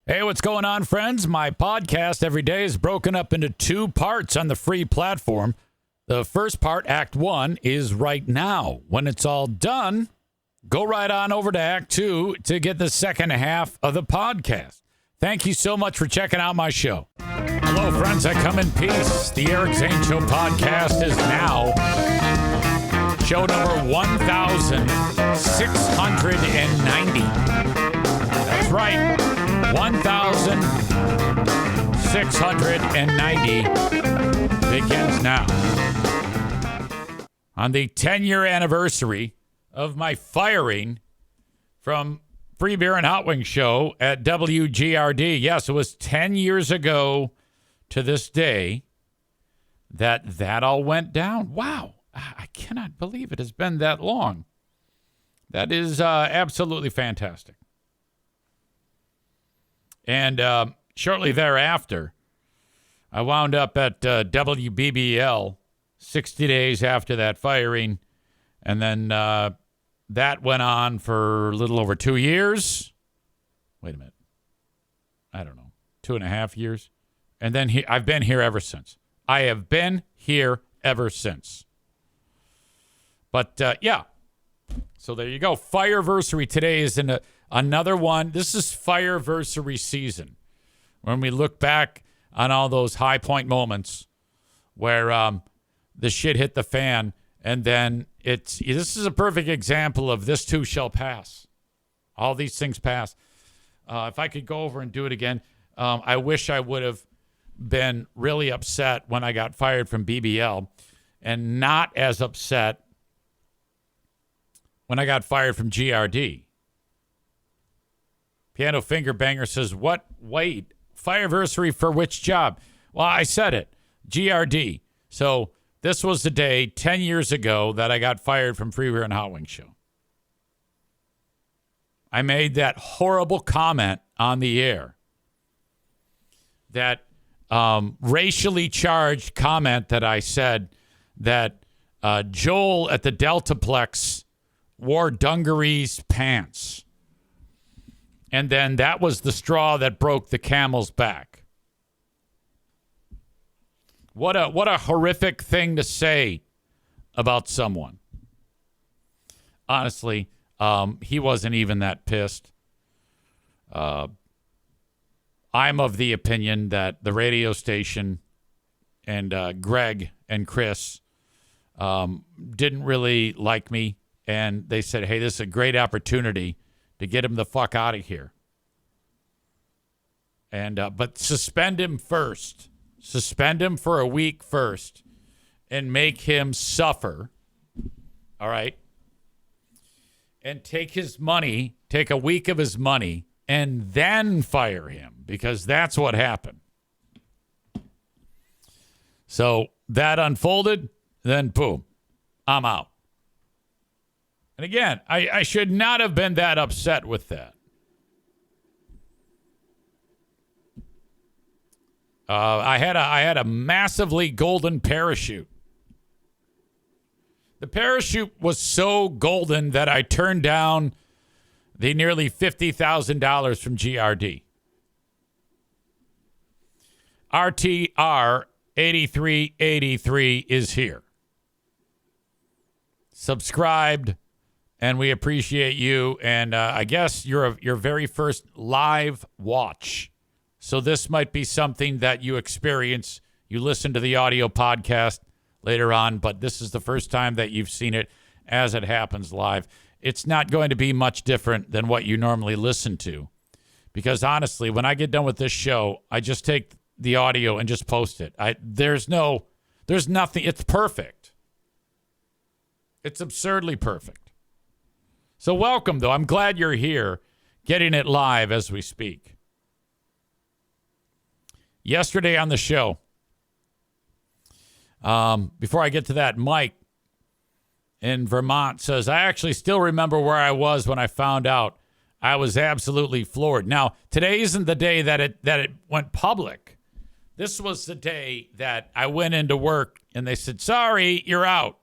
Hey, what's going on, friends? My podcast every day is broken up into two parts on the free platform. The first part, Act 1, is right now. When it's all done, go right on over to Act 2 to get the second half of the podcast. Thank you so much for checking out my show. Hello, friends. I come in peace. The Eric Zane Show podcast is now show number 1,690. That's right. 1,690 begins now. On the 10-year anniversary of my firing from Free Beer and Hot Wings show at WGRD. Yes, it was 10 years ago to this day that all went down. Wow. I cannot believe it has been that long. That is absolutely fantastic. And shortly thereafter, I wound up at WBBL 60 days after that firing. And then that went on for a little over 2 years. Wait a minute. I don't know. 2.5 years. And then I've been here ever since. I have been here ever since. But, yeah. So there you go. Fireversary today is in another one. This is Fireversary season. When we look back on all those high point moments where the shit hit the fan. And then this is a perfect example of this too shall pass. All these things pass. If I could go over and do it again, I wish I would have been really upset when I got fired from BBL and not as upset when I got fired from GRD. Piano Finger Banger says, what? Wait, Fireversary for which job? Well, I said it, GRD. So this was the day 10 years ago that I got fired from Free Beer and Hot Wings show. I made that horrible comment on the air. That racially charged comment that I said that Joel at the Deltaplex wore dungarees pants. And then that was the straw that broke the camel's back. What a horrific thing to say about someone. Honestly, he wasn't even that pissed. I'm of the opinion that the radio station and Greg and Chris didn't really like me. And they said, hey, this is a great opportunity to get him the fuck out of here. And but suspend him first. Suspend him for a week first and make him suffer. All right. And take his money, take a week of his money, and then fire him, because that's what happened. So that unfolded, then boom, I'm out. And again, I should not have been that upset with that. I had a massively golden parachute. The parachute was so golden that I turned down the nearly $50,000 from GRD. RTR 8383 is here. Subscribed, and we appreciate you. And I guess you're your very first live watch. So this might be something that you experience. You listen to the audio podcast later on, but this is the first time that you've seen it as it happens live. It's not going to be much different than what you normally listen to. Because honestly, when I get done with this show, I just take the audio and just post it. There's nothing. It's perfect. It's absurdly perfect. So welcome, though. I'm glad you're here, getting it live as we speak. Yesterday on the show, before I get to that, Mike in Vermont says, I actually still remember where I was when I found out. I was absolutely floored. Now, today isn't the day that it went public. This was the day that I went into work and they said, sorry, you're out.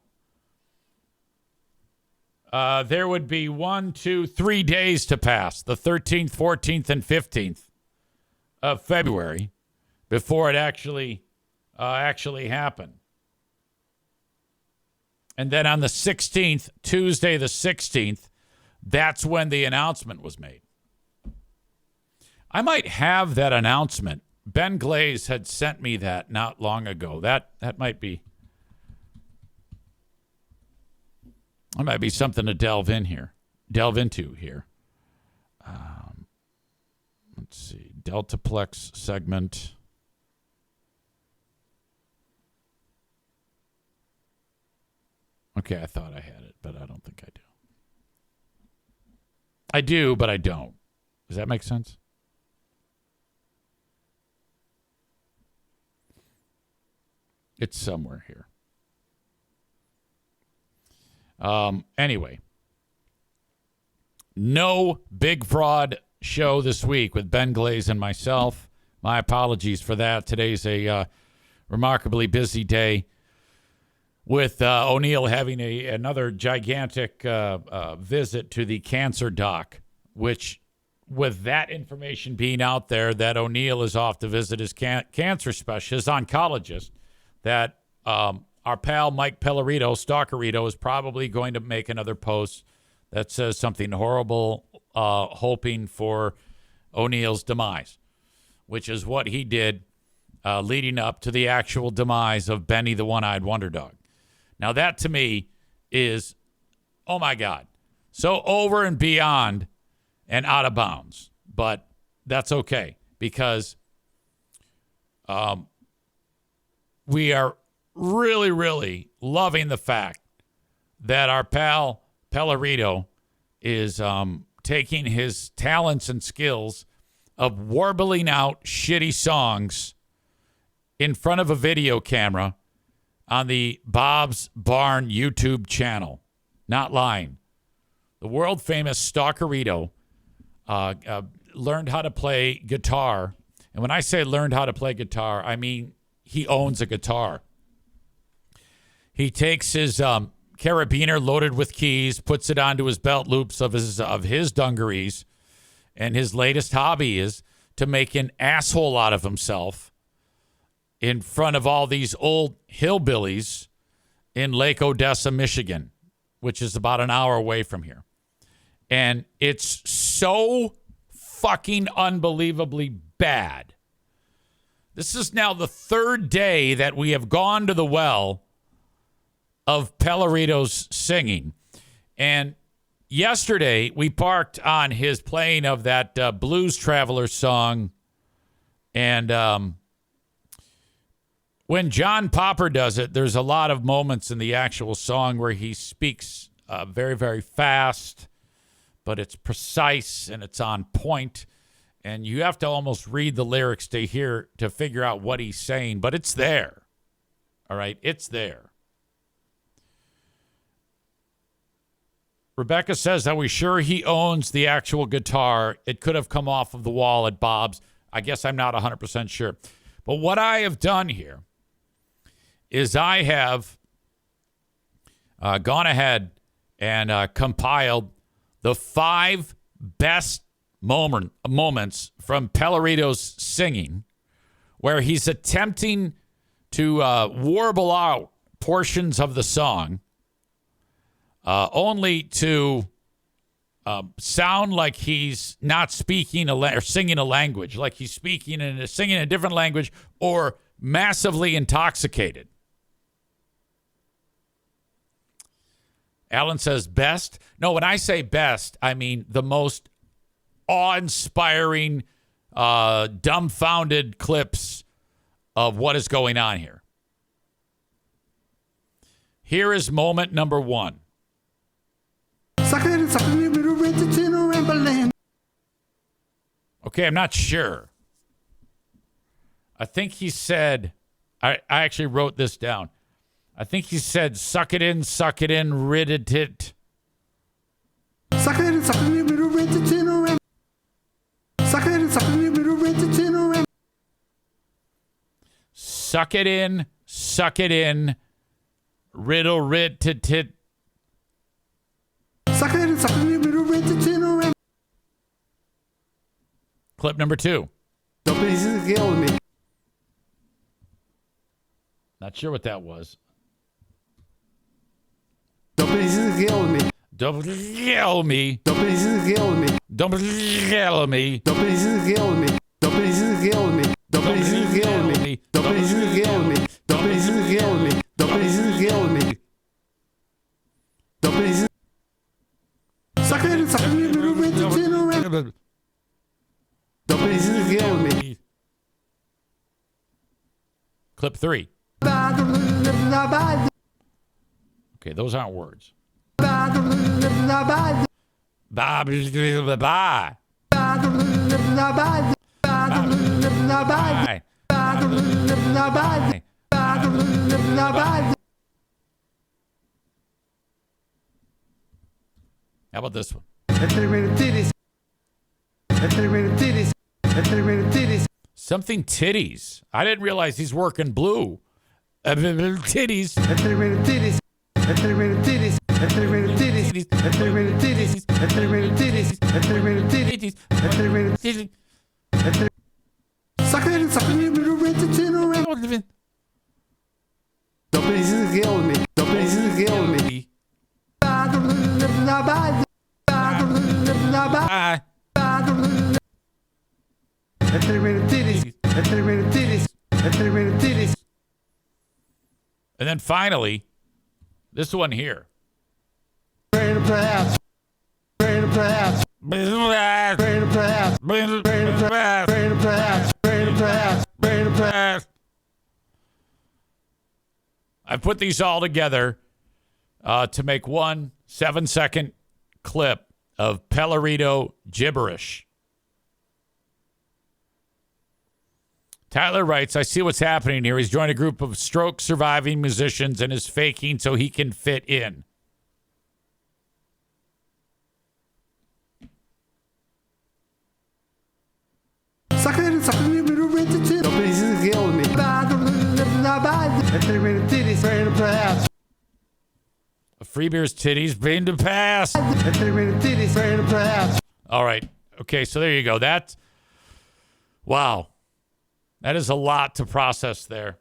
There would be 1, 2, 3 days to pass, the 13th, 14th, and 15th. of February before it actually happened. And then on the 16th, Tuesday the 16th, that's when the announcement was made. I might have that announcement. Ben Glaze had sent me that not long ago. That might be something to delve into here. Let's see. Deltaplex segment. Okay, I thought I had it, but I don't think I do. I do, but I don't. Does that make sense? It's somewhere here. Anyway. No Big Fraud show this week with Ben Glaze and myself. My apologies for that. Today's a remarkably busy day with O'Neill having another gigantic visit to the cancer doc, which, with that information being out there, that O'Neill is off to visit his cancer specialist, his oncologist, that our pal Mike Pellerito, Stalkerito, is probably going to make another post that says something horrible, hoping for O'Neill's demise, which is what he did leading up to the actual demise of Benny the One-Eyed Wonder Dog. Now, that to me is, oh my God, so over and beyond and out of bounds. But that's okay, because we are really, really loving the fact that our pal Pellerito is taking his talents and skills of warbling out shitty songs in front of a video camera on the Bob's Barn YouTube channel. Not lying. The world famous Stalkerito learned how to play guitar. And when I say learned how to play guitar, I mean he owns a guitar. He takes his carabiner loaded with keys, puts it onto his belt loops of his dungarees, and his latest hobby is to make an asshole out of himself in front of all these old hillbillies in Lake Odessa, Michigan, which is about an hour away from here. And it's so fucking unbelievably bad. This is now the third day that we have gone to the well of Pellerito's singing. And yesterday we parked on his playing of that Blues Traveler song. And when John Popper does it, there's a lot of moments in the actual song where he speaks very, very fast, but it's precise and it's on point. And you have to almost read the lyrics to figure out what he's saying, but it's there. All right, it's there. Rebecca says, are we sure he owns the actual guitar? It could have come off of the wall at Bob's. I guess I'm not 100% sure. But what I have done here is I have gone ahead and compiled the 5 best moments from Pellerito's singing where he's attempting to warble out portions of the song only to sound like he's not speaking or singing a language, like he's singing a different language or massively intoxicated. Alan says best. No, when I say best, I mean the most awe-inspiring, dumbfounded clips of what is going on here. Here is moment number 1. Okay, I'm not sure. I think he said, I actually wrote this down. I think he said, suck it in, rid it. Suck it in, rid it. Suck it in, suck it in, riddle, rid, tit. Clip number 2. Please kill me. Not sure what that was. Please kill me. Don't kill me. Please kill me. Don't kill me. Please kill me. Please kill me. Please kill me. Please kill me. Please kill me. Please kill me. Please. Please kill me. Clip 3. Okay, those aren't words. Bye. How about this one? Something titties. I didn't realize he's working blue. Titties. Please kill me. Please kill me. And then finally, this one here. I put these all together to make one 7-second clip of Stalkerito gibberish. Tyler writes, I see what's happening here. He's joined a group of stroke-surviving musicians and is faking so he can fit in. Please kill me. Free beer's titties been to pass. All right. Okay, so there you go. That's wow. That is a lot to process there.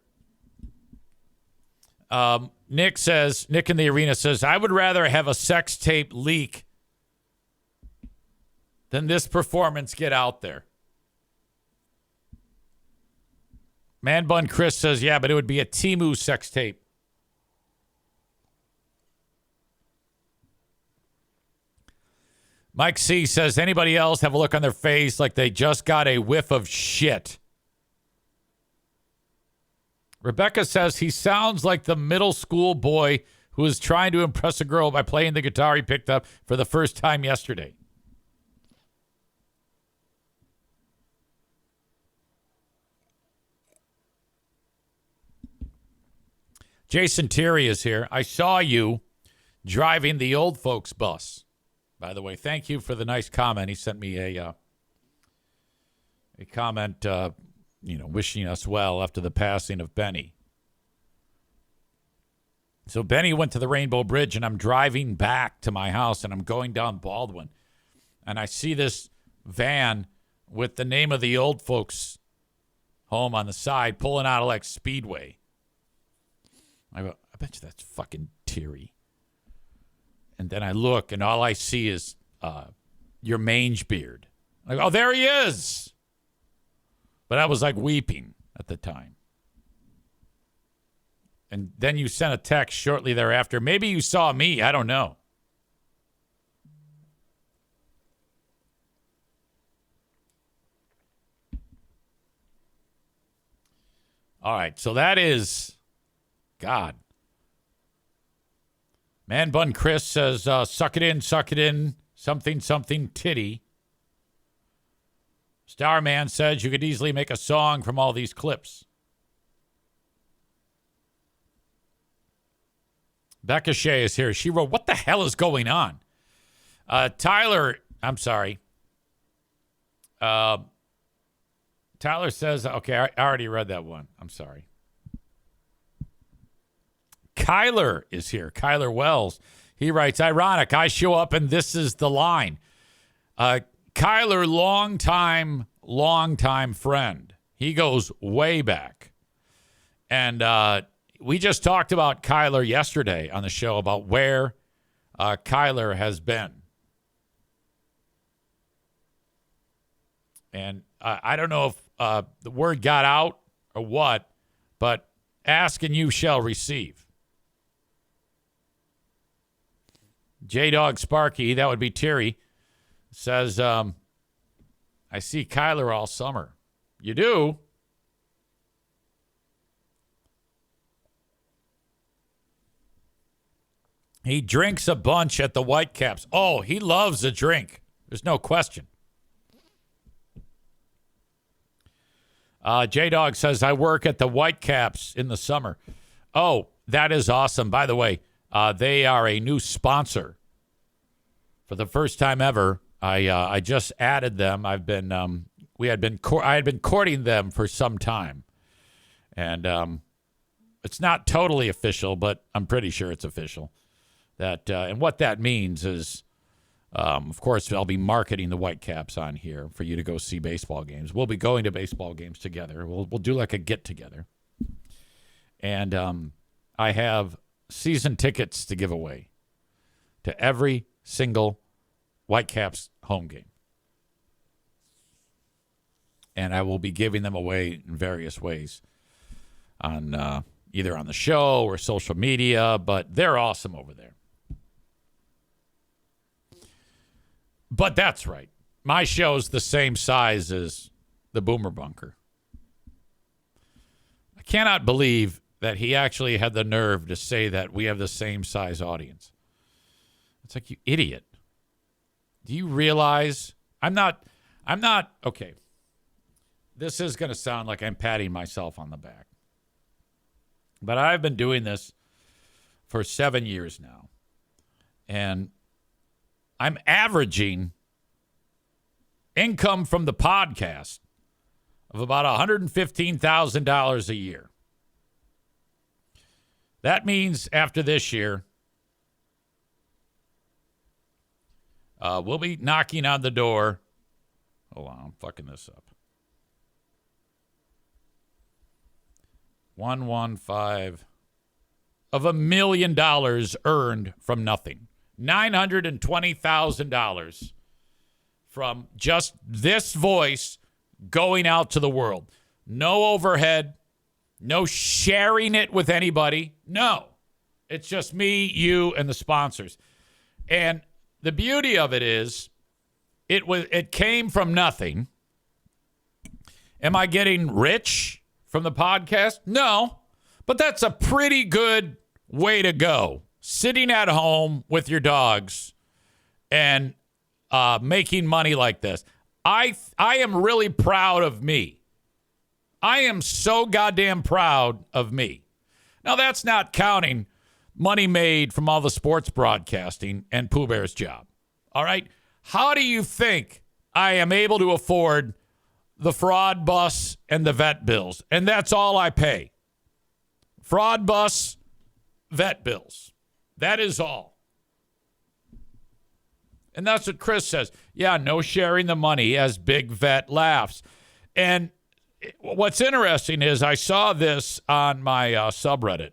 Nick in the arena says, I would rather have a sex tape leak than this performance get out there. Man Bun Chris says, yeah, but it would be a Temu sex tape. Mike C says, anybody else have a look on their face like they just got a whiff of shit? Rebecca says he sounds like the middle school boy who was trying to impress a girl by playing the guitar he picked up for the first time yesterday. Jason Terry is here. I saw you driving the old folks bus. By the way, thank you for the nice comment. He sent me a comment, wishing us well after the passing of Benny. So Benny went to the Rainbow Bridge, and I'm driving back to my house, and I'm going down Baldwin, and I see this van with the name of the old folks' home on the side pulling out of like Speedway. I go, I bet you that's fucking Terry. And then I look, and all I see is your mange beard. I go, oh, there he is. But I was like weeping at the time. And then you sent a text shortly thereafter. Maybe you saw me. I don't know. All right. So that is, God. Man Bun Chris says, suck it in, something, titty. Starman says you could easily make a song from all these clips. Becca Shea is here. She wrote, what the hell is going on? Tyler says, okay, I already read that one. I'm sorry. Kyler is here. Kyler Wells. He writes, ironic, I show up and this is the line. Kyler, long-time longtime friend. He goes way back. And we just talked about Kyler yesterday on the show about where Kyler has been. And I don't know if the word got out or what, but ask and you shall receive. J-Dog Sparky, that would be Terry, says, I see Kyler all summer. You do? He drinks a bunch at the Whitecaps. Oh, he loves a drink. There's no question. J-Dog says, I work at the Whitecaps in the summer. Oh, that is awesome. By the way, they are a new sponsor. For the first time ever, I just added them. I had been courting them for some time. And it's not totally official, but I'm pretty sure it's official. And what that means is, of course, I'll be marketing the Whitecaps on here for you to go see baseball games. We'll be going to baseball games together. We'll do like a get-together. And I have season tickets to give away to every single Whitecaps home game. And I will be giving them away in various ways on either on the show or social media, but they're awesome over there. But that's right. My show's the same size as the Boomer Bunker. I cannot believe that he actually had the nerve to say that we have the same size audience. It's like, you idiot. Do you realize I'm not, okay. This is going to sound like I'm patting myself on the back. But I've been doing this for 7 years now. And I'm averaging income from the podcast of about $115,000 a year. That means after this year, we'll be knocking on the door. Hold on, I'm fucking this up. 115 of $1 million earned from nothing. $920,000 from just this voice going out to the world. No overhead, no sharing it with anybody. No, it's just me, you, and the sponsors. And the beauty of it is, it came from nothing. Am I getting rich from the podcast? No, but that's a pretty good way to go. Sitting at home with your dogs and making money like this. I am really proud of me. I am so goddamn proud of me. Now, that's not counting money made from all the sports broadcasting and Pooh Bear's job. All right? How do you think I am able to afford the fraud bus and the vet bills? And that's all I pay. Fraud bus, vet bills. That is all. And that's what Chris says. Yeah, no sharing the money as Big Vet laughs. And what's interesting is I saw this on my subreddit.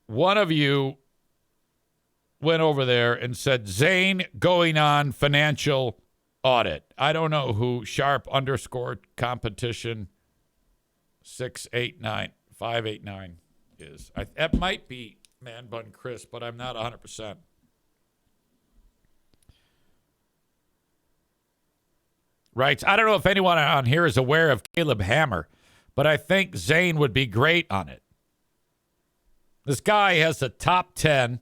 One of you went over there and said, Zane going on financial audit. I don't know who _competition 589 is. That might be Man Bun Chris, but I'm not 100%. Writes, I don't know if anyone on here is aware of Caleb Hammer, but I think Zane would be great on it. This guy has a top 10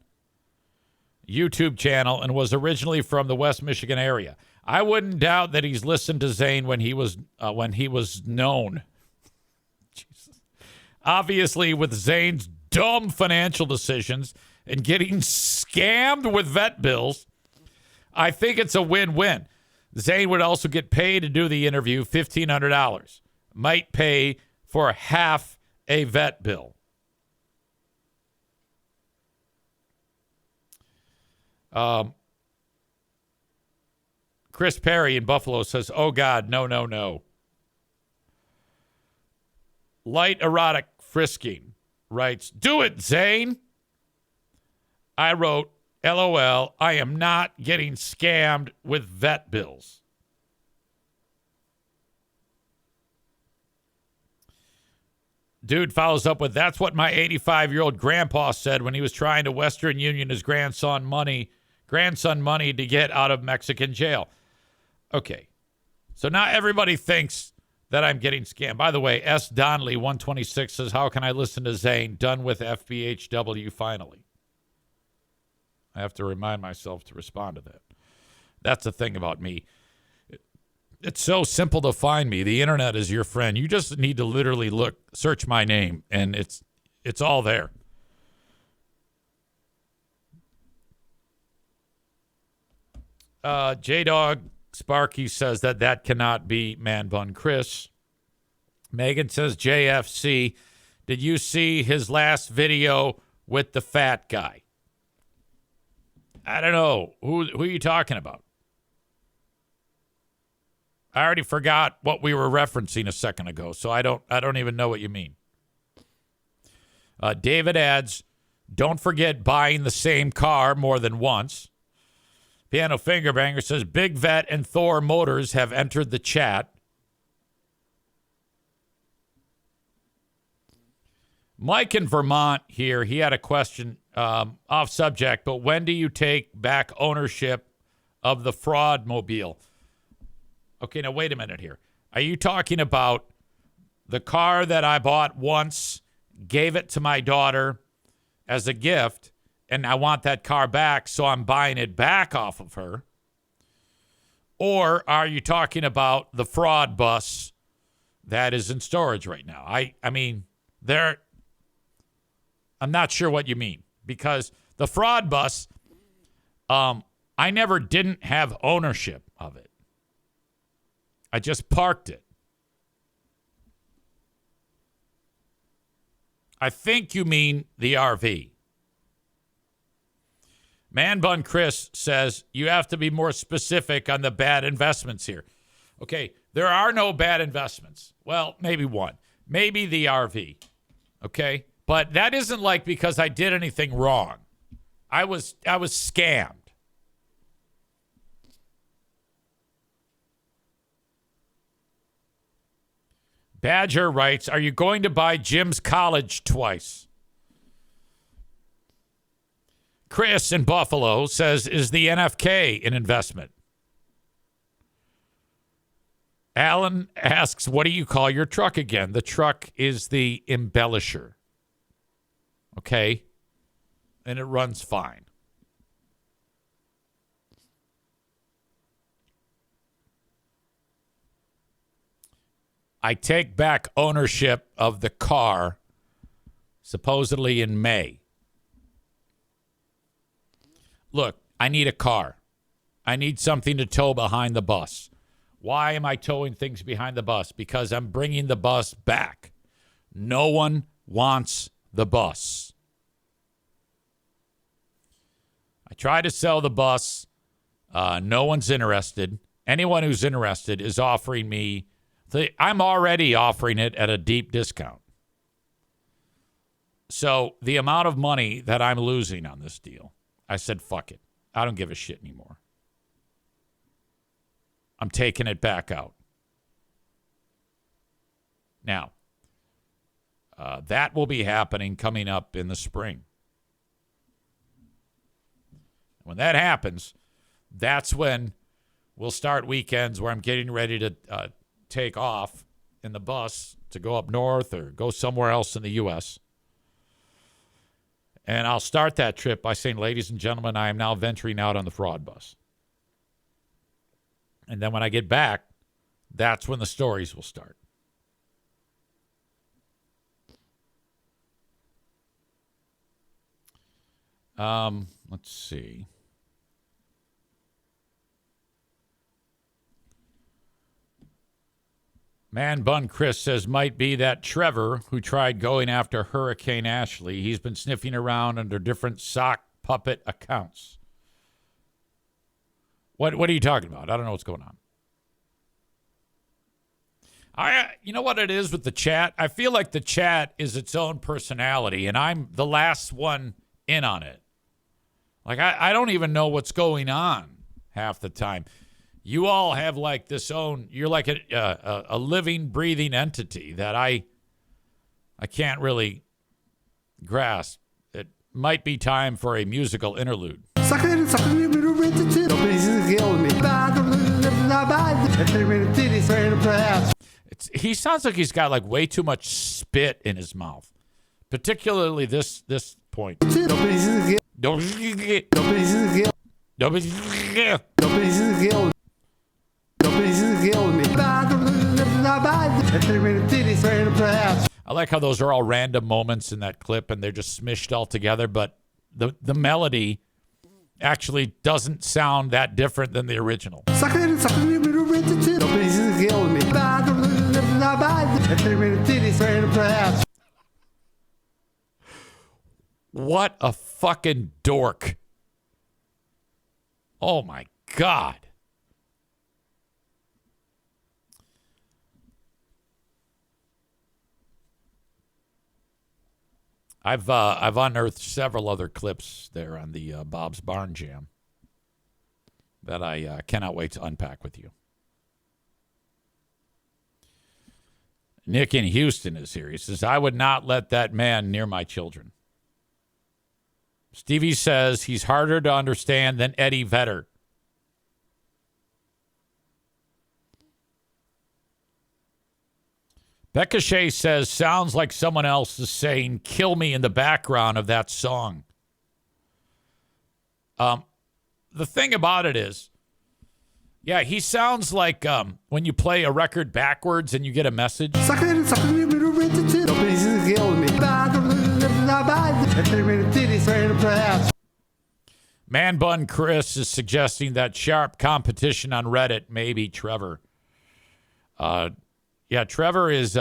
YouTube channel and was originally from the West Michigan area. I wouldn't doubt that he's listened to Zane when he was known. Jesus. Obviously, with Zane's dumb financial decisions and getting scammed with vet bills, I think it's a win-win. Zane would also get paid to do the interview, $1,500. Might pay for half a vet bill. Chris Perry in Buffalo says, oh, God, no, no, no. Light erotic frisking writes, do it, Zane. I wrote, LOL, I am not getting scammed with vet bills. Dude follows up with, that's what my 85-year-old grandpa said when he was trying to Western Union his grandson money to get out of Mexican jail. Okay. So not everybody thinks that I'm getting scammed. By the way, S. Donnelly, 126, says, how can I listen to Zane? Done with FBHW finally. I have to remind myself to respond to that. That's the thing about me. It's so simple to find me. The internet is your friend. You just need to literally search my name, and it's all there. J-Dog Sparky says that cannot be Man Bun Chris. Megan says, JFC, did you see his last video with the fat guy? I don't know. Who are you talking about? I already forgot what we were referencing a second ago, so I don't even know what you mean. David adds, don't forget buying the same car more than once. Piano Fingerbanger says, Big Vet and Thor Motors have entered the chat. Mike in Vermont here, he had a question off subject, but when do you take back ownership of the fraud mobile? Okay, now wait a minute here. Are you talking about the car that I bought once, gave it to my daughter as a gift, and I want that car back, so I'm buying it back off of her? Or are you talking about the fraud bus that is in storage right now? I mean, I'm not sure what you mean, because the fraud bus, I never didn't have ownership of it. I just parked it. I think you mean the RV. Man Bun Chris says you have to be more specific on the bad investments here. Okay, there are no bad investments. Well, maybe one. Maybe the RV. Okay? But that isn't like because I did anything wrong. I was scammed. Badger writes, are you going to buy Jim's college twice? Chris in Buffalo says, is the NFK an investment? Alan asks, what do you call your truck again? The truck is the embellisher. Okay? And it runs fine. I take back ownership of the car supposedly in May. Look, I need a car. I need something to tow behind the bus. Why am I towing things behind the bus? Because I'm bringing the bus back. No one wants the bus. I try to sell the bus. No one's interested. Anyone who's interested is offering me. I'm already offering it at a deep discount. So the amount of money that I'm losing on this deal, I said, fuck it. I don't give a shit anymore. I'm taking it back out. Now, that will be happening coming up in the spring. When that happens, that's when we'll start weekends where I'm getting ready to take off in the bus to go up north or go somewhere else in the U.S. And I'll start that trip by saying, ladies and gentlemen, I am now venturing out on the fraud bus. And then when I get back, that's when the stories will start. Let's see. Man Bun Chris says, might be that Trevor who tried going after Hurricane Ashley. He's been sniffing around under different sock puppet accounts. What are you talking about? I don't know what's going on. You know what it is with the chat? I feel like the chat is its own personality, and I'm the last one in on it. Like, I don't even know what's going on half the time. You all have like this own, you're like a living, breathing entity that I can't really grasp. It might be time for a musical interlude. He sounds like he's got like way too much spit in his mouth, particularly this point. I like how those are all random moments in that clip and they're just smished all together, but the melody actually doesn't sound that different than the original. What a fucking dork. Oh my God. I've unearthed several other clips there on the Bob's Barn Jam that I cannot wait to unpack with you. Nick in Houston is here. He says, I would not let that man near my children. Stevie says he's harder to understand than Eddie Vedder. Becca Shea says, sounds like someone else is saying, kill me in the background of that song. The thing about it is, yeah, he sounds like when you play a record backwards and you get a message. Man Bun Chris is suggesting that sharp competition on Reddit may be Trevor. Yeah, Trevor is,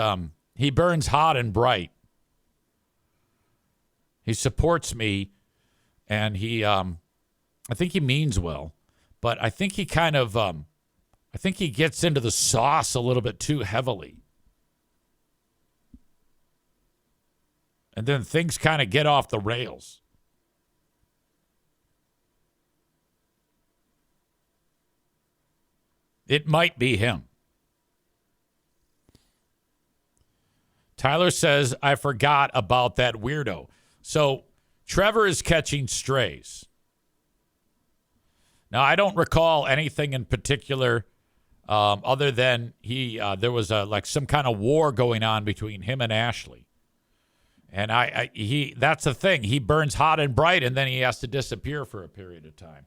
he burns hot and bright. He supports me, and he, I think he means well, but I think he kind of, I think he gets into the sauce a little bit too heavily. And then things kind of get off the rails. It might be him. Tyler says, I forgot about that weirdo. So Trevor is catching strays. Now, I don't recall anything in particular other than there was like some kind of war going on between him and Ashley. And that's the thing. He burns hot and bright, and then he has to disappear for a period of time.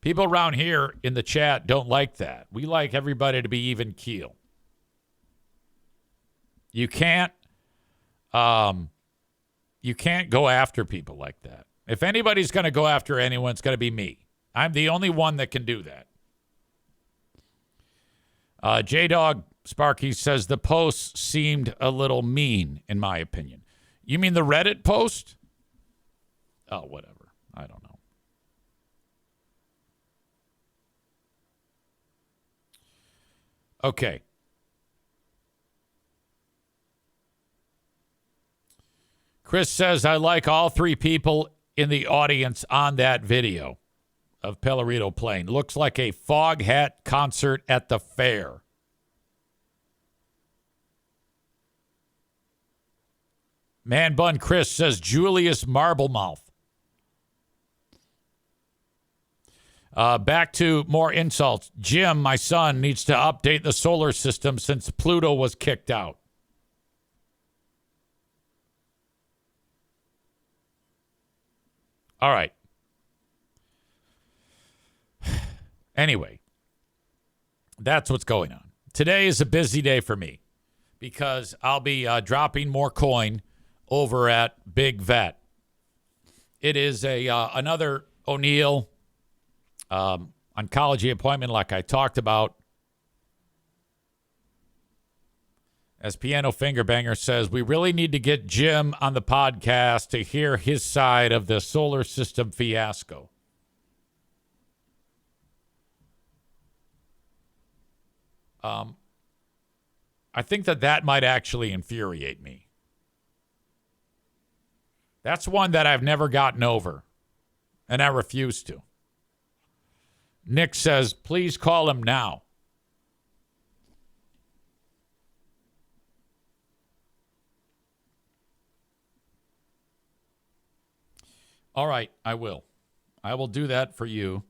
People around here in the chat don't like that. We like everybody to be even keel. You can't go after people like that. If anybody's going to go after anyone, it's going to be me. I'm the only one that can do that. J-Dog Sparky says the post seemed a little mean, in my opinion. You mean the Reddit post? Oh, whatever. I don't know. Okay. Chris says, I like all three people in the audience on that video of Pellerito playing. Looks like a fog hat concert at the fair. Man Bun Chris says, Julius Marblemouth. Back to more insults. Jim, my son, needs to update the solar system since Pluto was kicked out. All right. Anyway, that's what's going on. Today is a busy day for me because I'll be dropping more coin over at Big Vet. It is another O'Neill oncology appointment like I talked about. As Piano Fingerbanger says, we really need to get Jim on the podcast to hear his side of the solar system fiasco. I think that might actually infuriate me. That's one that I've never gotten over, and I refuse to. Nick says, please call him now. All right, I will. I will do that for you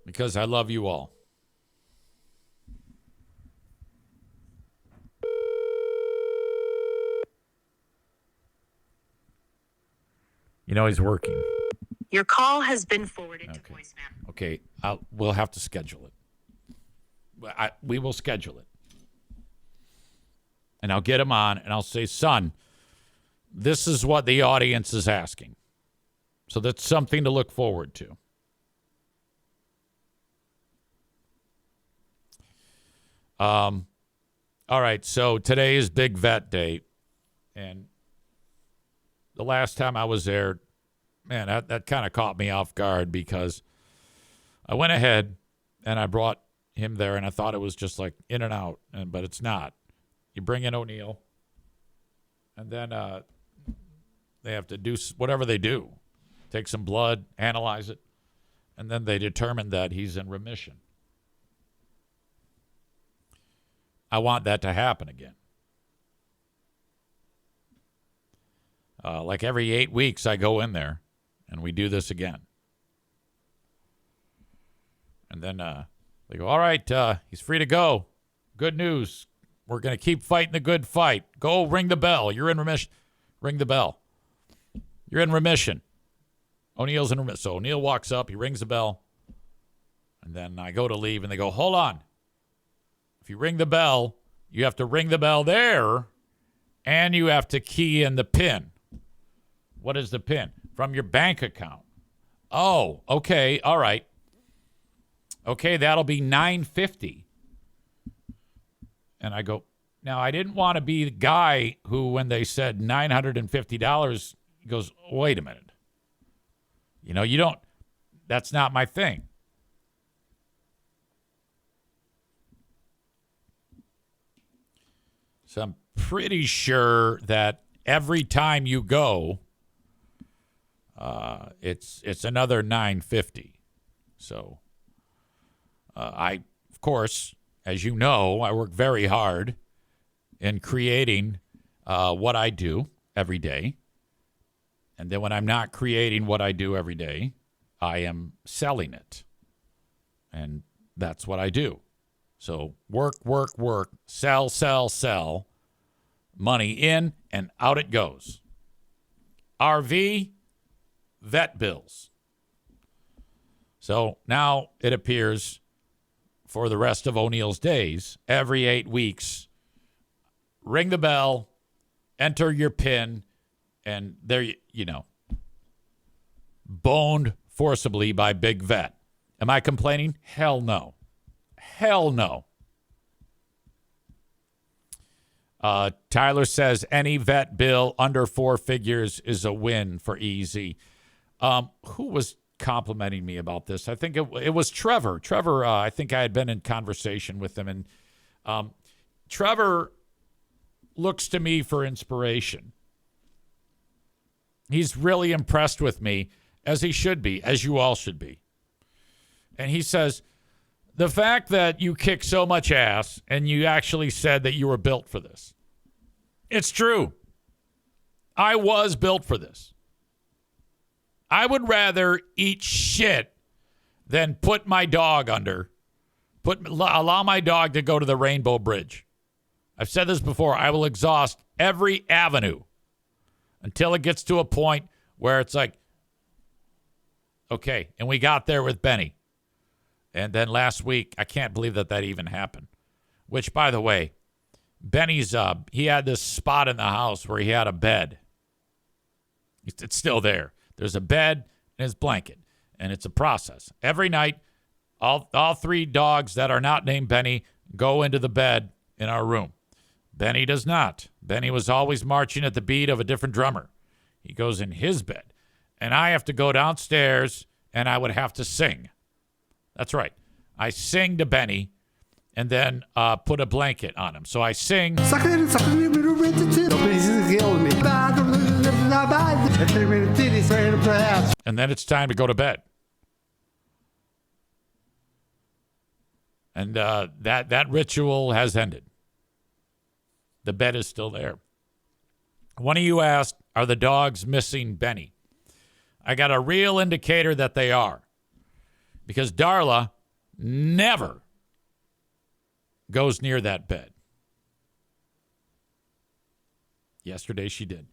because I love you all. You know he's working. Your call has been forwarded to voicemail. Okay, we'll have to schedule it. We will schedule it. And I'll get him on, and I'll say, son, this is what the audience is asking. So that's something to look forward to. All right, so today is Big Vet Day. And the last time I was there, man, that kind of caught me off guard because I went ahead and I brought him there, and I thought it was just like in and out, but it's not. You bring in O'Neill, and then they have to do whatever they do. Take some blood, analyze it, and then they determine that he's in remission. I want that to happen again. Like every 8 weeks, I go in there, and we do this again. And then they go, all right, he's free to go. Good news. We're going to keep fighting the good fight. Go ring the bell. You're in remission. Ring the bell. You're in remission. O'Neill's in remission. So O'Neill walks up. He rings the bell. And then I go to leave, and they go, hold on. If you ring the bell, you have to ring the bell there, and you have to key in the PIN. What is the PIN? From your bank account. Oh, okay. All right. Okay, that'll be $950. And I go, now I didn't want to be the guy who, when they said $950, he goes, wait a minute. You don't, that's not my thing. So I'm pretty sure that every time you go, it's another $950. So I, of course, as you know, I work very hard in creating what I do every day. And then when I'm not creating what I do every day, I am selling it. And that's what I do. So work, sell, sell. Money in and out it goes. RV, vet bills. So now it appears for the rest of O'Neill's days, every 8 weeks, ring the bell, enter your PIN, and there boned forcibly by Big Vet. Am I complaining? Hell no. Hell no. Tyler says any vet bill under 4 figures is a win for EZ. Who was complimenting me about this? I think it was Trevor. Trevor, I think I had been in conversation with him, and Trevor looks to me for inspiration. He's really impressed with me, as he should be, as you all should be. And he says, the fact that you kick so much ass and you actually said that you were built for this. It's true. I was built for this. I would rather eat shit than put my dog under, allow my dog to go to the Rainbow Bridge. I've said this before. I will exhaust every avenue until it gets to a point where it's like, okay, and we got there with Benny. And then last week, I can't believe that even happened. Which, by the way, Benny's, he had this spot in the house where he had a bed. It's still there. There's a bed and his blanket, and it's a process. Every night, all 3 dogs that are not named Benny go into the bed in our room. Benny does not. Benny was always marching at the beat of a different drummer. He goes in his bed, and I have to go downstairs, and I would have to sing. That's right. I sing to Benny, and then put a blanket on him. So I sing. Não precisa me. And then it's time to go to bed. And that ritual has ended. The bed is still there. One of you asked, are the dogs missing Benny? I got a real indicator that they are. Because Darla never goes near that bed. Yesterday she did. In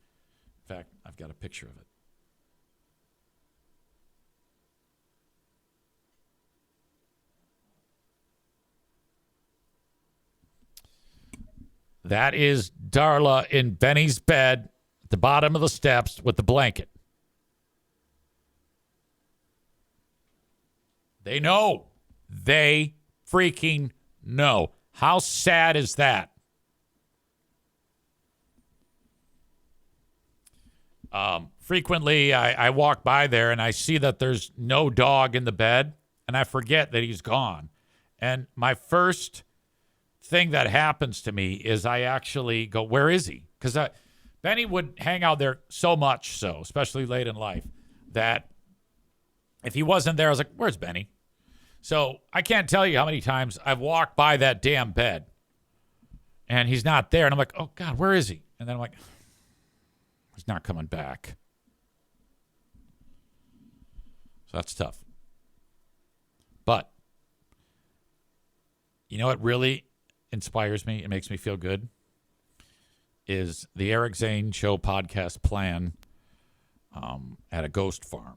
fact, I've got a picture of it. That is Darla in Benny's bed at the bottom of the steps with the blanket. They know. They freaking know. How sad is that? Frequently, I walk by there and I see that there's no dog in the bed, and I forget that he's gone. And my first thing that happens to me is I actually go, where is he? Because Benny would hang out there so much so, especially late in life, that if he wasn't there, I was like, where's Benny? So I can't tell you how many times I've walked by that damn bed and he's not there. And I'm like, oh, God, where is he? And then I'm like, he's not coming back. So that's tough. But you know what really inspires me? It makes me feel good is the Eric Zane Show podcast plan at a ghost farm.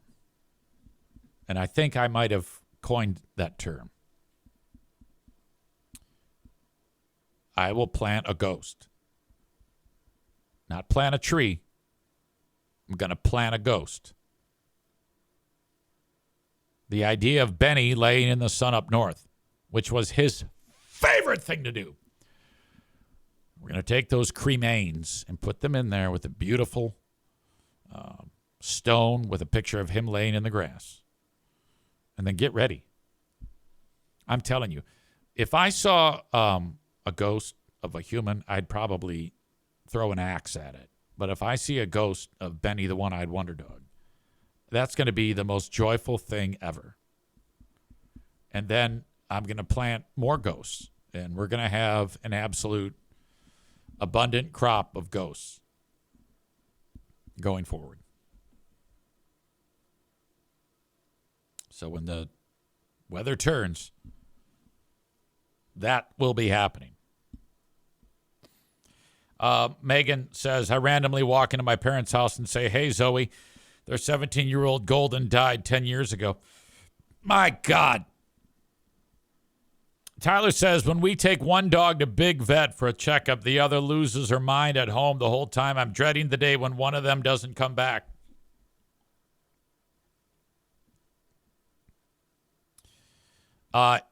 And I think I might have coined that term. I will plant a ghost. Not plant a tree. I'm going to plant a ghost. The idea of Benny laying in the sun up north, which was his favorite thing to do. We're going to take those cremains and put them in there with a beautiful stone with a picture of him laying in the grass. And then get ready. I'm telling you, if I saw a ghost of a human, I'd probably throw an axe at it. But if I see a ghost of Benny the One-Eyed Wonder Dog, that's going to be the most joyful thing ever. And then I'm going to plant more ghosts. And we're going to have an absolute abundant crop of ghosts going forward. So when the weather turns, that will be happening. Megan says, I randomly walk into my parents' house and say, hey, Zoe, their 17-year-old Golden died 10 years ago. My God. Tyler says, when we take one dog to Big Vet for a checkup, the other loses her mind at home the whole time. I'm dreading the day when one of them doesn't come back.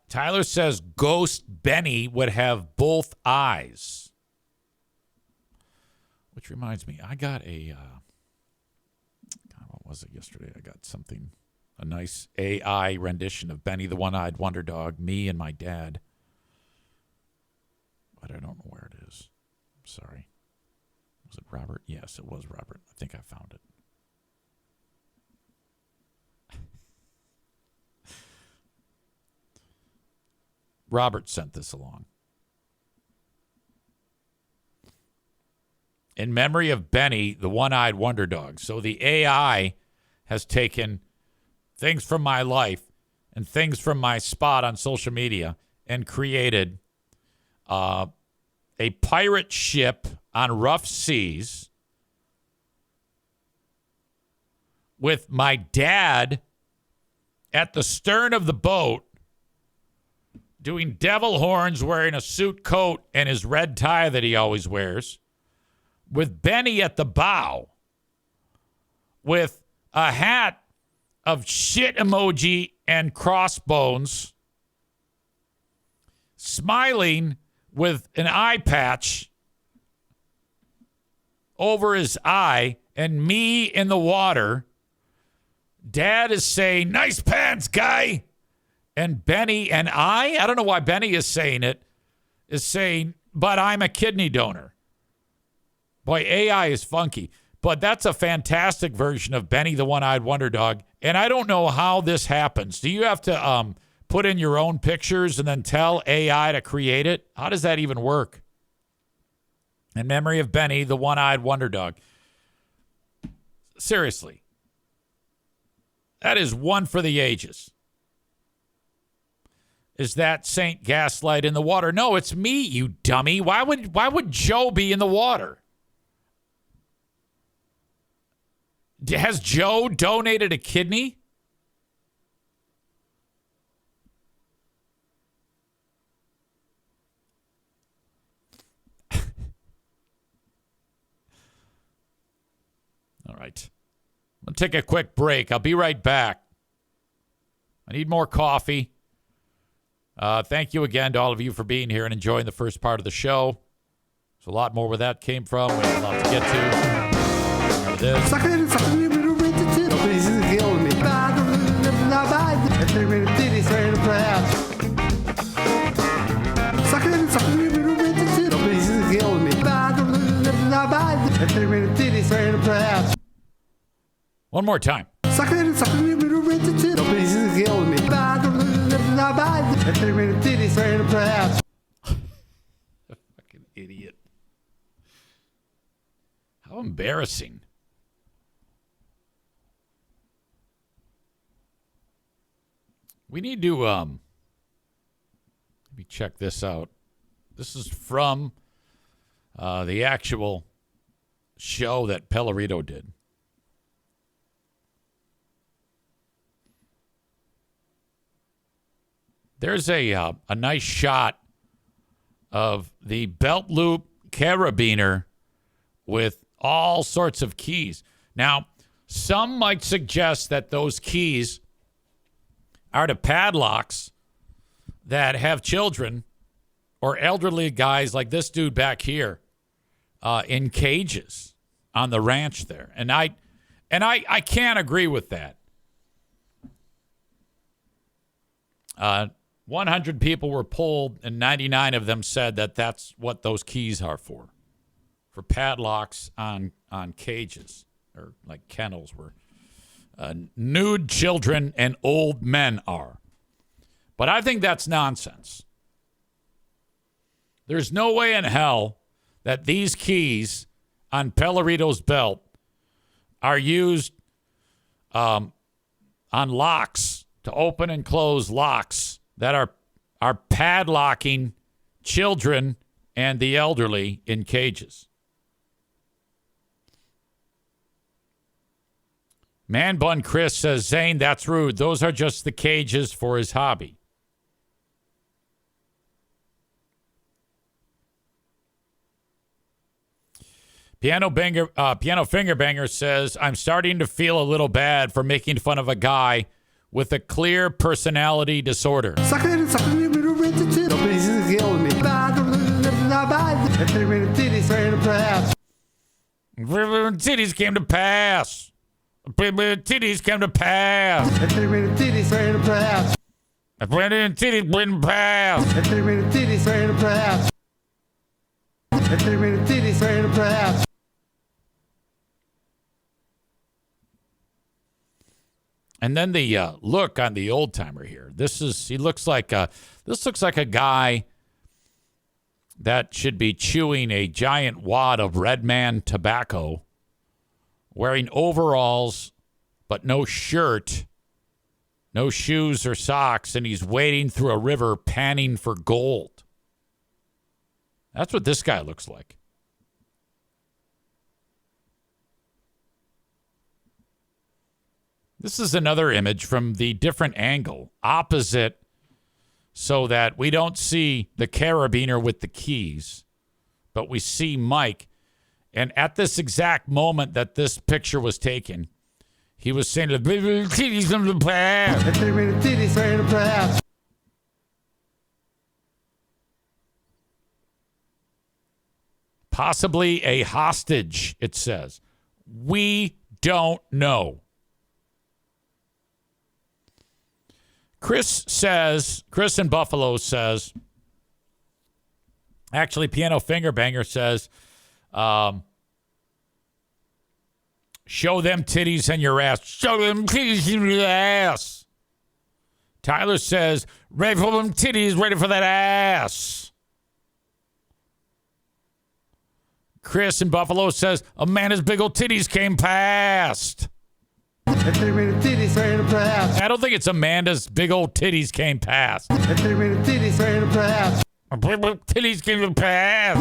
Tyler says Ghost Benny would have both eyes. Which reminds me, I got a, what was it yesterday? I got something, a nice AI rendition of Benny the One-Eyed Wonder Dog, me and my dad. But I don't know where it is. I'm sorry. Was it Robert? Yes, it was Robert. I think I found it. Robert sent this along. In memory of Benny, the One-Eyed Wonder Dog. So the AI has taken things from my life and things from my spot on social media and created a pirate ship on rough seas with my dad at the stern of the boat doing devil horns, wearing a suit coat and his red tie that he always wears, with Benny at the bow, with a hat of shit emoji and crossbones, smiling with an eye patch over his eye, and me in the water. Dad is saying, nice pants, guy. And Benny and I don't know why Benny is saying it, is saying, but I'm a kidney donor. Boy, AI is funky. But that's a fantastic version of Benny the One-Eyed Wonder Dog. And I don't know how this happens. Do you have to put in your own pictures and then tell AI to create it? How does that even work? In memory of Benny the One-Eyed Wonder Dog. Seriously. That is one for the ages. Is that Saint Gaslight in the water? No, it's me, you dummy. Why would Joe be in the water? Has Joe donated a kidney? All right. I'll take a quick break. I'll be right back. I need more coffee. Thank you again to all of you for being here and enjoying the first part of the show. There's a lot more where that came from. We have a lot to get to. This. One more time. Fucking idiot. How embarrassing. We need to let me check this out. This is from the actual show that Stalkerito did. There's a nice shot of the belt loop carabiner with all sorts of keys. Now, some might suggest that those keys are the padlocks that have children or elderly guys like this dude back here in cages on the ranch there. And I can't agree with that. 100 people were polled, and 99 of them said that that's what those keys are for padlocks on cages, or like kennels where nude children and old men are. But I think that's nonsense. There's no way in hell that these keys on Stalkerito's belt are used on locks, to open and close locks that are padlocking children and the elderly in cages. Man Bun Chris says, Zane, that's rude. Those are just the cages for his hobby. Piano Finger Banger says, I'm starting to feel a little bad for making fun of a guy with a clear personality disorder. Titties came to pass. Titties came to pass. Titties went past. And then the look on the old timer here. This looks like a guy that should be chewing a giant wad of Red Man tobacco, wearing overalls, but no shirt, no shoes or socks, and he's wading through a river panning for gold. That's what this guy looks like. This is another image from the different angle, opposite, so that we don't see the carabiner with the keys, but we see Mike. And at this exact moment that this picture was taken, he was saying, titties from the past. Possibly a hostage, it says. We don't know. Chris in Buffalo says, Actually, Piano Finger Banger says, show them titties and your ass. Show them titties and your ass. Tyler says, ready for them titties, ready for that ass. Chris in Buffalo says, Amanda's big old titties came past. I don't think it's Amanda's big old titties came past. Titties came past.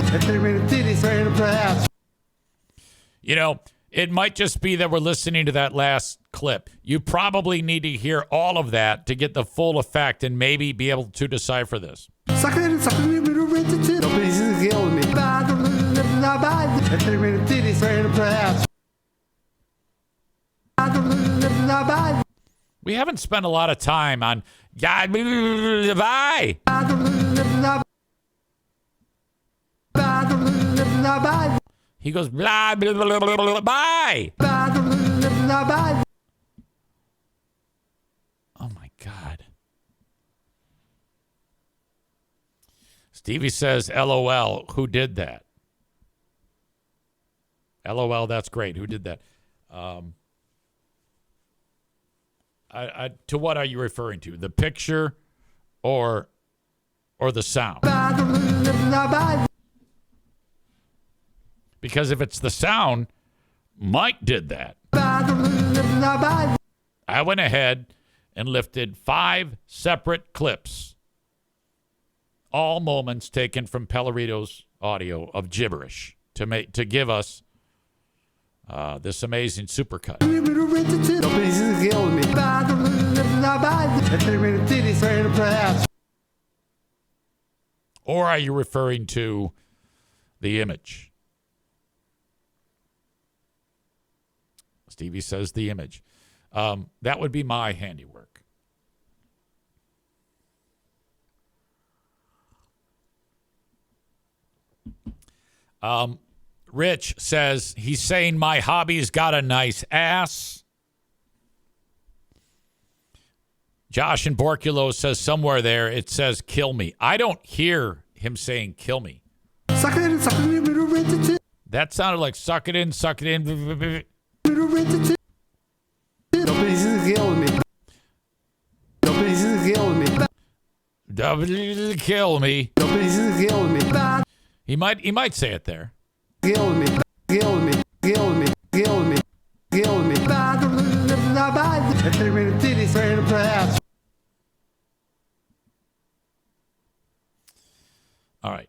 You know, it might just be that we're listening to that last clip. You probably need to hear all of that to get the full effect and maybe be able to decipher this. We haven't spent a lot of time on God. Bye. He goes blah blah blah blah blah. Bye. Oh my God. Stevie says, "LOL." Who did that? LOL. That's great. Who did that? To what are you referring to? The picture, or the sound? Because if it's the sound, Mike did that. I went ahead and lifted 5 separate clips, all moments taken from Pellerito's audio of Gibberish to give us this amazing supercut. Or are you referring to the image? Stevie says the image. That would be my handiwork. Rich says he's saying my hobby's got a nice ass. Josh in Borculo says somewhere there it says kill me. I don't hear him saying kill me. Suck it in, suck it in. That sounded like suck it in, suck it in. Nobody's killing me. Nobody's killing me. Nobody's kill me. Nobody's killing me. He might say it there. Killing me. Killing me. Killing me. Killing me. Killing me. All right.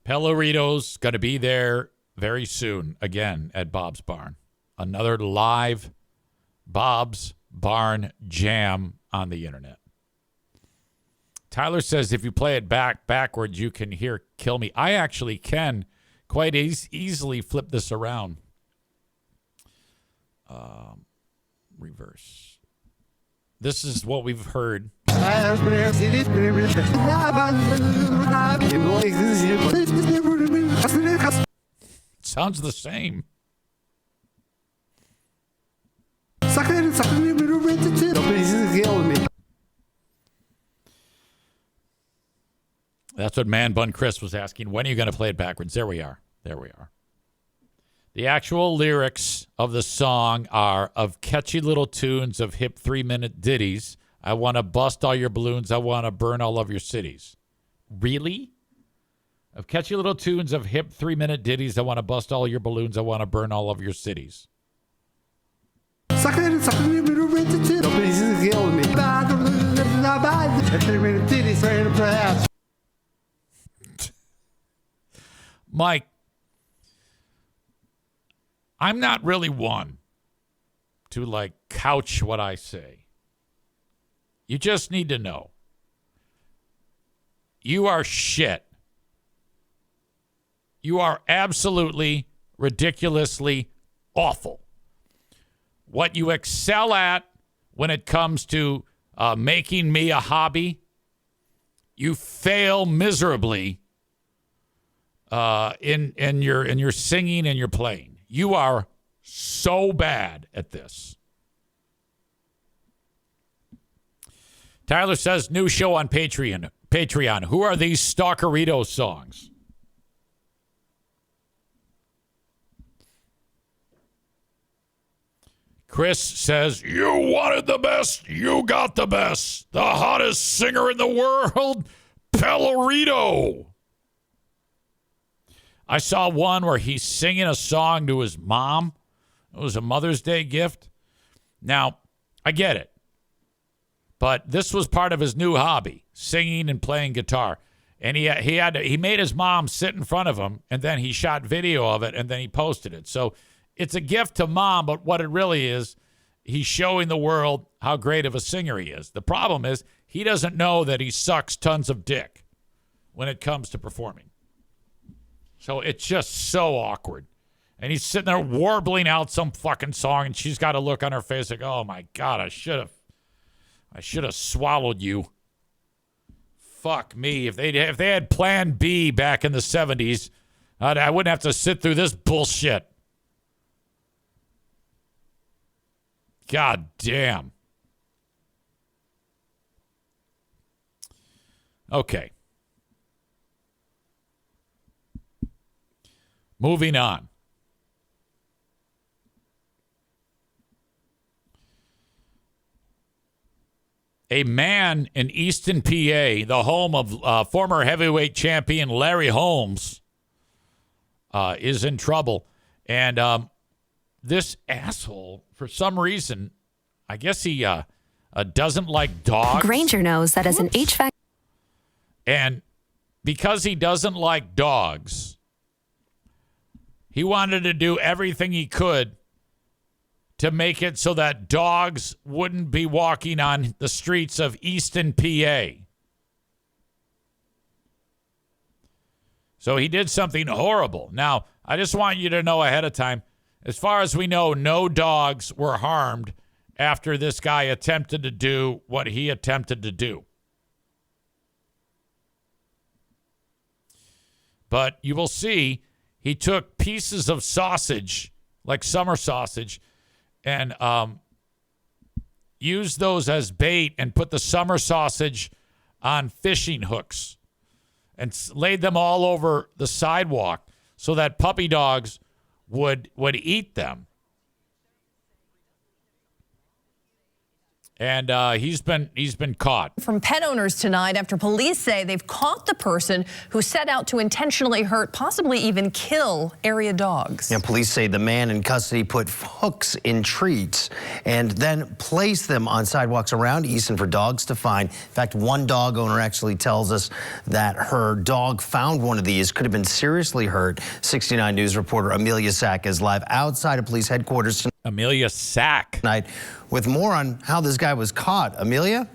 Pellerito's going to be there very soon again at Bob's Barn. Another live Bob's Barn jam on the internet. Tyler says if you play it backwards, you can hear kill me. I actually can quite easily flip this around. Reverse. This is what we've heard. Sounds the same. That's what Man Bun Chris was asking. When are you going to play it backwards? There we are. There we are. The actual lyrics of the song are of catchy little tunes of hip 3-minute ditties. I want to bust all your balloons. I want to burn all of your cities. Really? Of catchy little tunes of hip 3-minute ditties. I want to bust all your balloons. I want to burn all of your cities. Mike, I'm not really one to couch what I say. You just need to know. You are shit. You are absolutely, ridiculously awful. What you excel at when it comes to making me a hobby, you fail miserably in your singing and your playing. You are so bad at this. Tyler says new show on Patreon. Patreon. Who are these Stalkerito songs? Chris says, you wanted the best. You got the best. The hottest singer in the world, Pellerito. I saw one where he's singing a song to his mom. It was a Mother's Day gift. Now, I get it. But this was part of his new hobby, singing and playing guitar. And he made his mom sit in front of him, and then he shot video of it, and then he posted it. So it's a gift to mom, but what it really is, he's showing the world how great of a singer he is. The problem is he doesn't know that he sucks tons of dick when it comes to performing. So it's just so awkward. And he's sitting there warbling out some fucking song, and she's got a look on her face like, oh, my God, I should have swallowed you. Fuck me. If they had Plan B back in the 70s, I wouldn't have to sit through this bullshit. God damn. Okay. Moving on. A man in Easton, PA, the home of former heavyweight champion Larry Holmes, is in trouble. And this asshole, for some reason, I guess he doesn't like dogs. Granger knows that as an HVAC. And because he doesn't like dogs, he wanted to do everything he could to make it so that dogs wouldn't be walking on the streets of Easton, PA. So he did something horrible. Now, I just want you to know ahead of time, as far as we know, no dogs were harmed after this guy attempted to do what he attempted to do. But you will see he took pieces of sausage, like summer sausage, and used those as bait and put the summer sausage on fishing hooks and laid them all over the sidewalk so that puppy dogs would eat them. And he's been caught. From pet owners tonight after police say they've caught the person who set out to intentionally hurt, possibly even kill area dogs. Yeah, police say the man in custody put hooks in treats and then placed them on sidewalks around Easton for dogs to find. In fact, one dog owner actually tells us that her dog found one of these, could have been seriously hurt. 69 News reporter Amelia Sack is live outside of police headquarters Amelia Sack tonight with more on how this guy was caught. Amelia?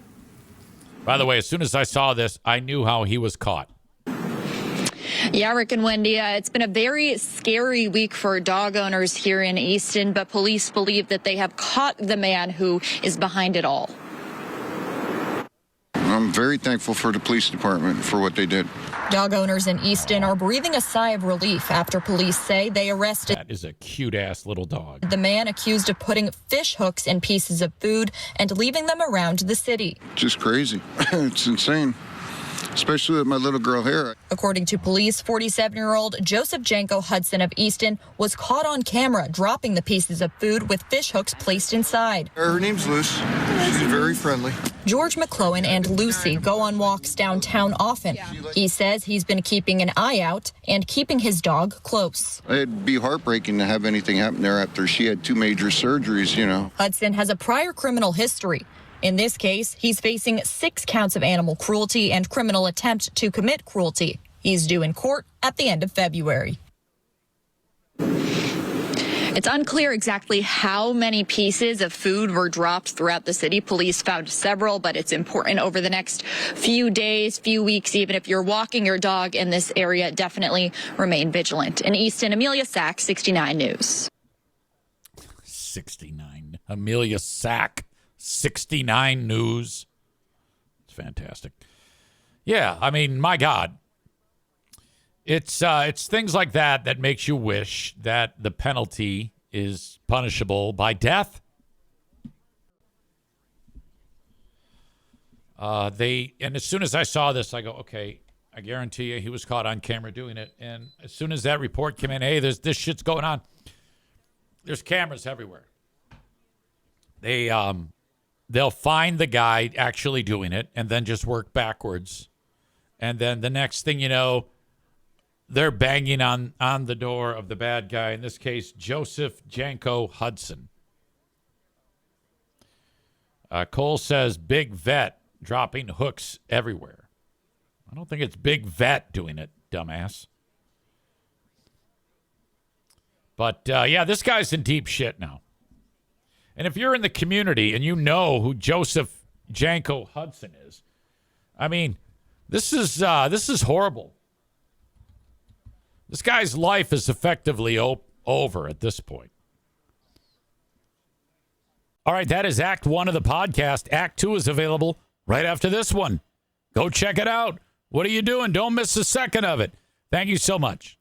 By the way, as soon as I saw this, I knew how he was caught. Yeah, Rick and Wendy, it's been a very scary week for dog owners here in Easton, but police believe that they have caught the man who is behind it all. I'm very thankful for the police department for what they did. Dog owners in Easton are breathing a sigh of relief after police say they arrested That is a cute-ass little dog. the man accused of putting fish hooks in pieces of food and leaving them around the city. Just crazy. It's insane, especially with my little girl here. According to police, 47-year-old Joseph Janko Hudson of Easton was caught on camera dropping the pieces of food with fish hooks placed inside. Her name's Luce. She's very friendly. George McClellan and Lucy go on walks downtown often. He says he's been keeping an eye out and keeping his dog close. It'd be heartbreaking to have anything happen there after she had 2 major surgeries, you know. Hudson has a prior criminal history. In this case, he's facing 6 counts of animal cruelty and criminal attempt to commit cruelty. He's due in court at the end of February. It's unclear exactly how many pieces of food were dropped throughout the city. Police found several, but it's important over the next few days, few weeks, even if you're walking your dog in this area, definitely remain vigilant. In Easton, Amelia Sack, 69 News. 69. Amelia Sack, 69 News. It's fantastic. Yeah, I mean, my God. It's things like that that makes you wish that the penalty is punishable by death. And as soon as I saw this, I go, okay, I guarantee you he was caught on camera doing it. And as soon as that report came in, hey, this shit's going on. There's cameras everywhere. They'll find the guy actually doing it and then just work backwards. And then the next thing you know, they're banging on the door of the bad guy, in this case, Joseph Janko Hudson. Cole says, Big Vet dropping hooks everywhere. I don't think it's Big Vet doing it, dumbass. But, yeah, this guy's in deep shit now. And if you're in the community and you know who Joseph Janko Hudson is, I mean, this is horrible. This guy's life is effectively over at this point. All right, that is Act 1 of the podcast. Act 2 is available right after this one. Go check it out. What are you doing? Don't miss a second of it. Thank you so much.